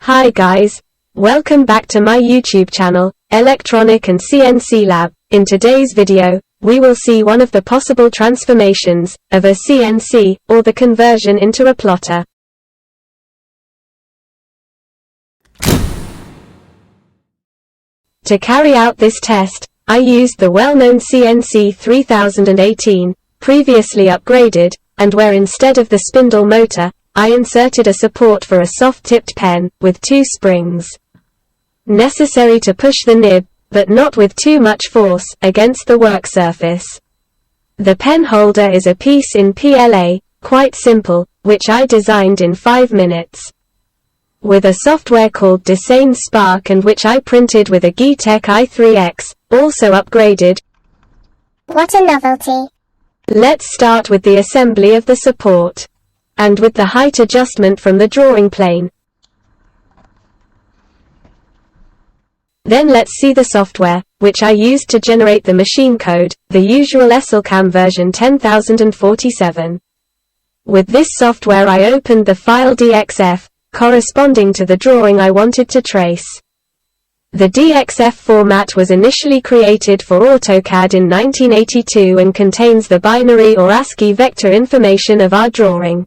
Hi guys, welcome back to my YouTube channel, Electronic and CNC Lab. In today's video, we will see one of the possible transformations of a CNC, or the conversion into a plotter. To carry out this test, I used the well-known CNC 3018, previously upgraded, and where instead of the spindle motor, I inserted a support for a soft-tipped pen, with 2 springs. Necessary to push the nib, but not with too much force, against the work surface. The pen holder is a piece in PLA, quite simple, which I designed in 5 minutes. With a software called Design Spark and which I printed with a Geeetech i3X, also upgraded. What a novelty! Let's start with the assembly of the support. And with the height adjustment from the drawing plane. Then let's see the software, which I used to generate the machine code, the usual ESLCAM version 10047. With this software I opened the file DXF, corresponding to the drawing I wanted to trace. The DXF format was initially created for AutoCAD in 1982 and contains the binary or ASCII vector information of our drawing.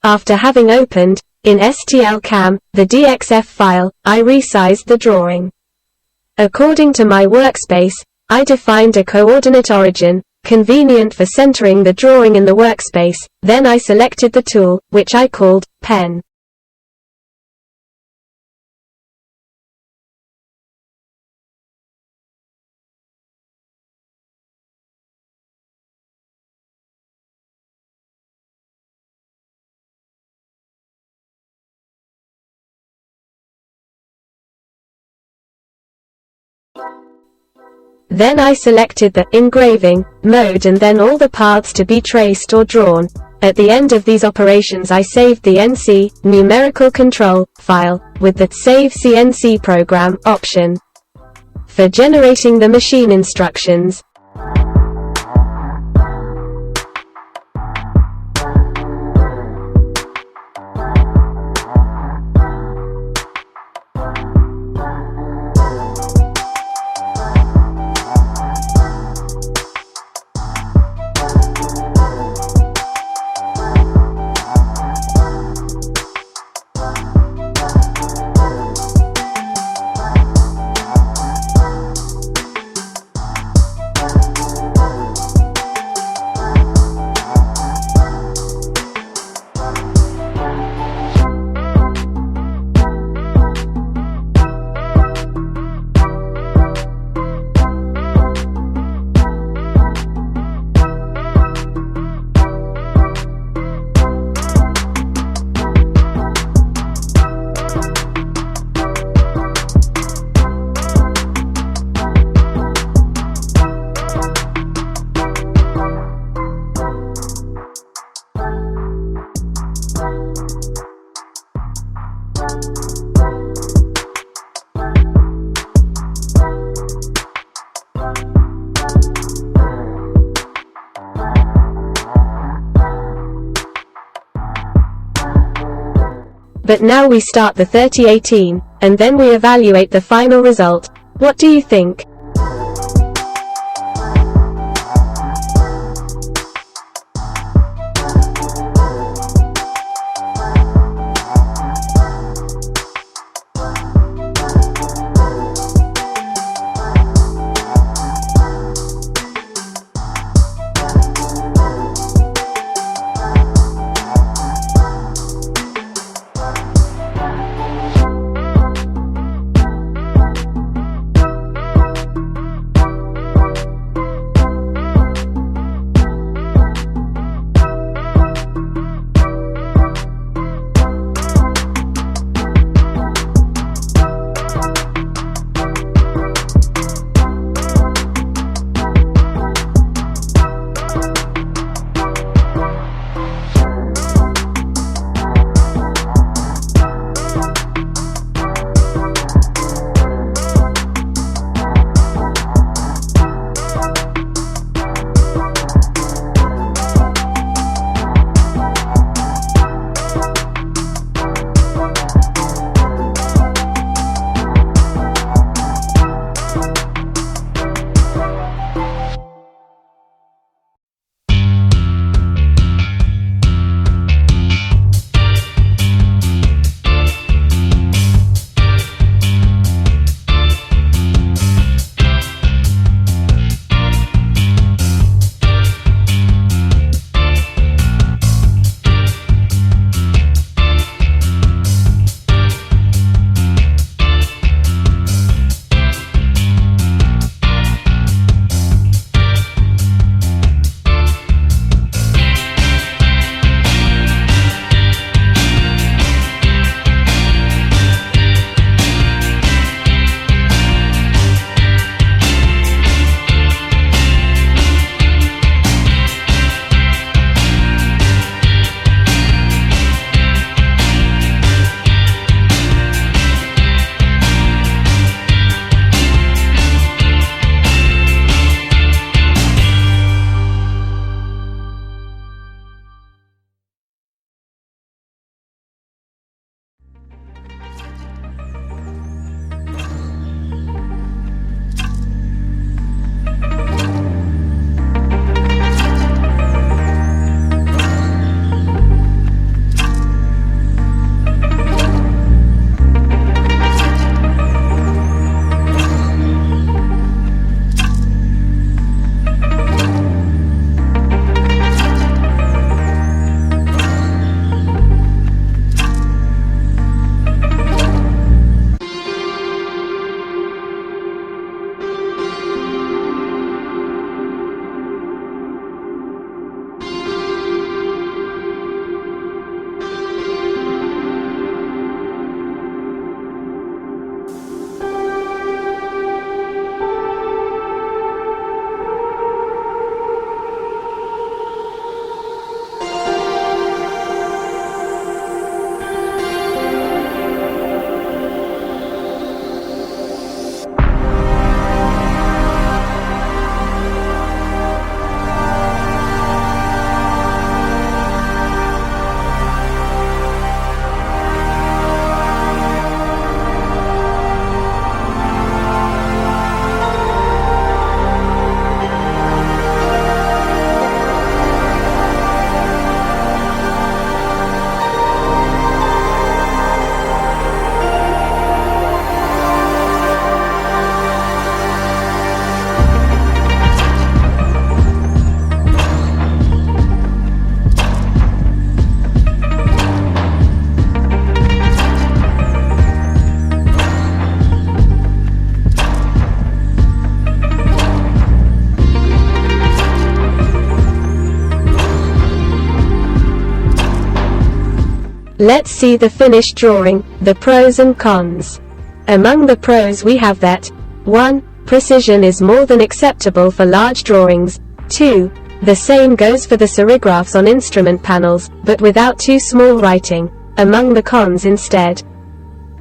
After having opened, in STL-CAM, the DXF file, I resized the drawing. According to my workspace, I defined a coordinate origin, convenient for centering the drawing in the workspace, then I selected the tool, which I called Pen. Then I selected the engraving mode and then all the paths to be traced or drawn. At the end of these operations I saved the NC numerical control file with the Save CNC Program option. For generating the machine instructions, but now we start the 3018, and then we evaluate the final result. What do you think? Let's see the finished drawing, the pros and cons. Among the pros we have that 1. Precision is more than acceptable for large drawings. 2. The same goes for the serigraphs on instrument panels, but without too small writing. Among the cons instead,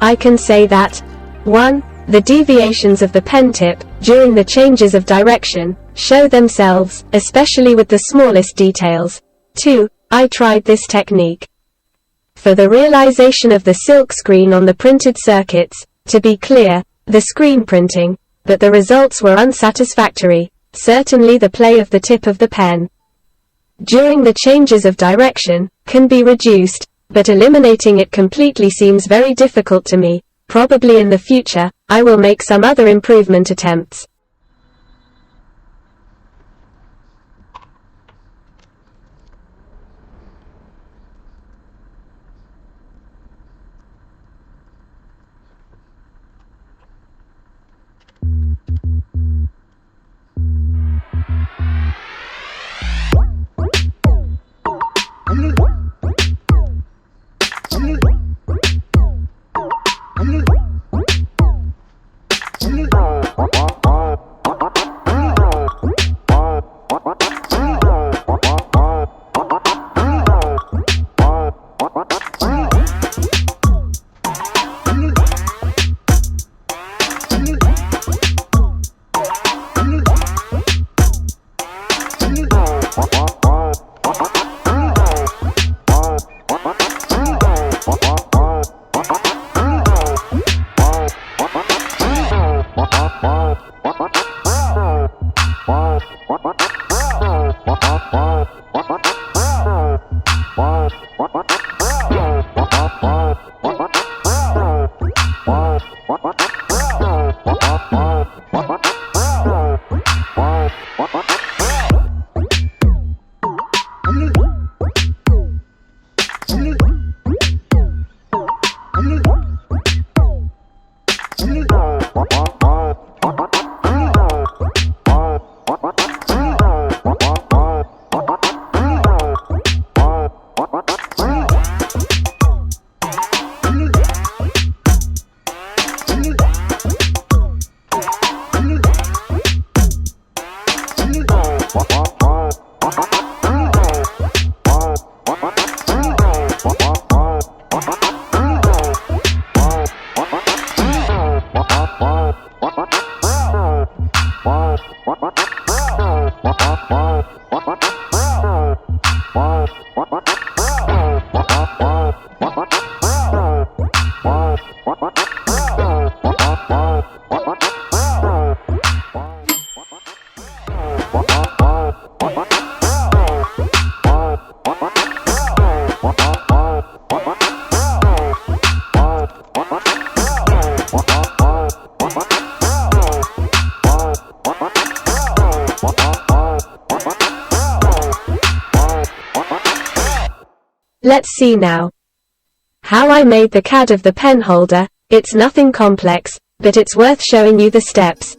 I can say that 1. The deviations of the pen tip, during the changes of direction, show themselves, especially with the smallest details. 2. I tried this technique for the realization of the silk screen on the printed circuits, to be clear, the screen printing, but the results were unsatisfactory, certainly the play of the tip of the pen during the changes of direction can be reduced, but eliminating it completely seems very difficult to me. Probably in the future, I will make some other improvement attempts. Let's see now how I made the CAD of the pen holder. It's nothing complex, but it's worth showing you the steps.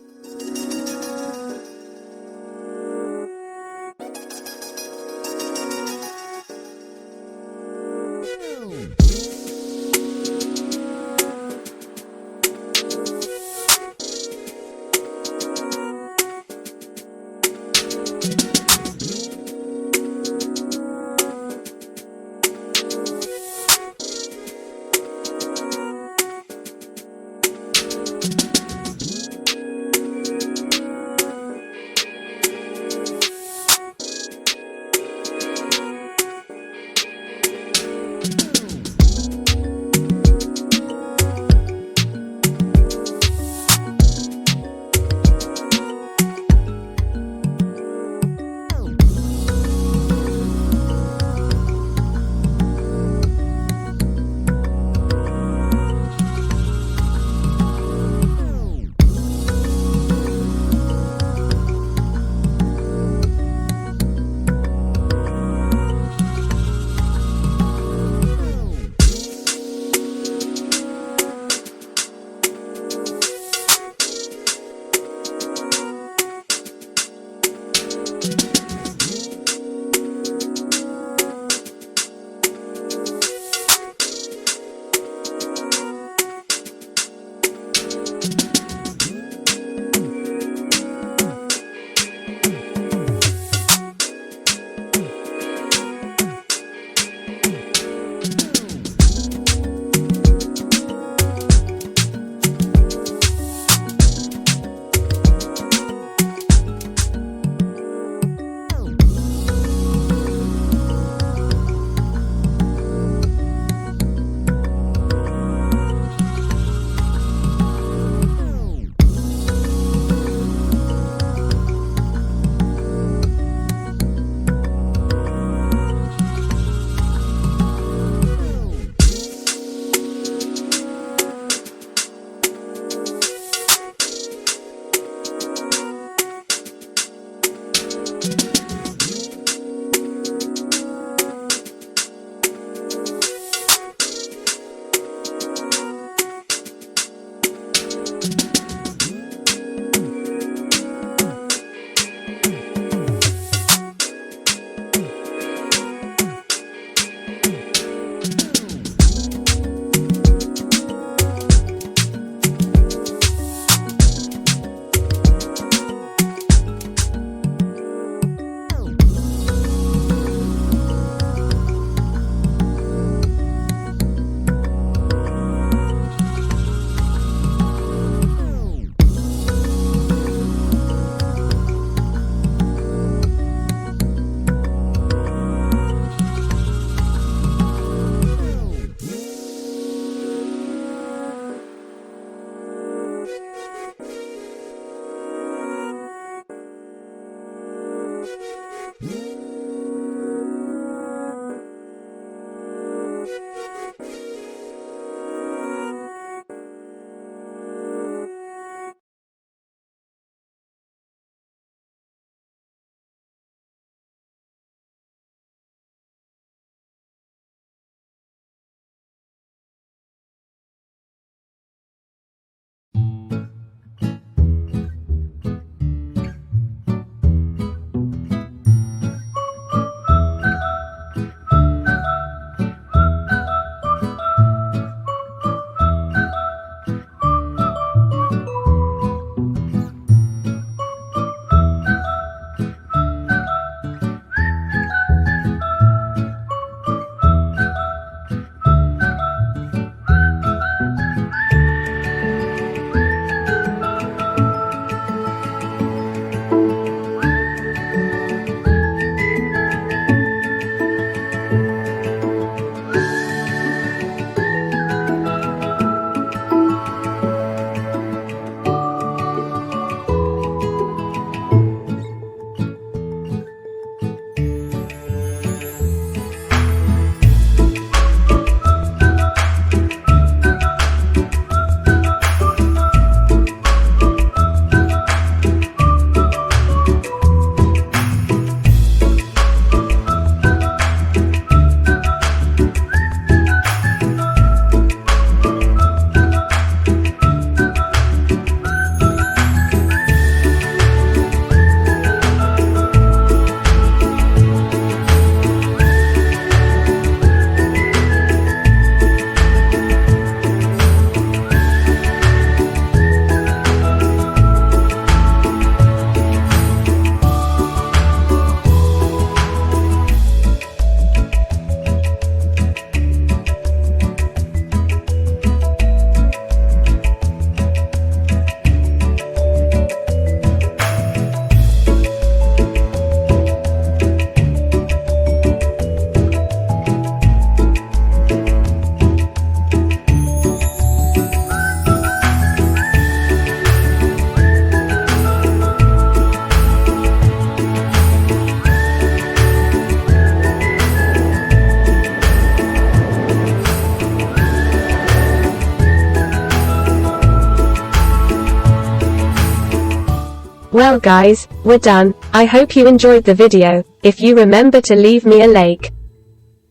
Well guys, we're done. I hope you enjoyed the video. If you remember to leave me a like.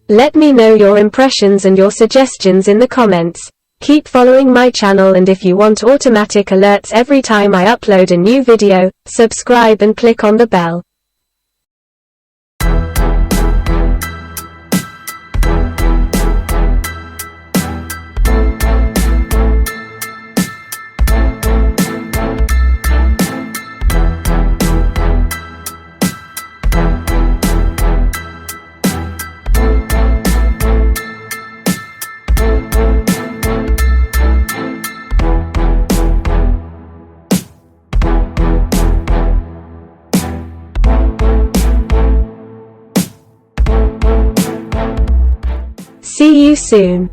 Let me know your impressions and your suggestions in the comments. Keep following my channel, and if you want automatic alerts every time I upload a new video, subscribe and click on the bell. See you soon.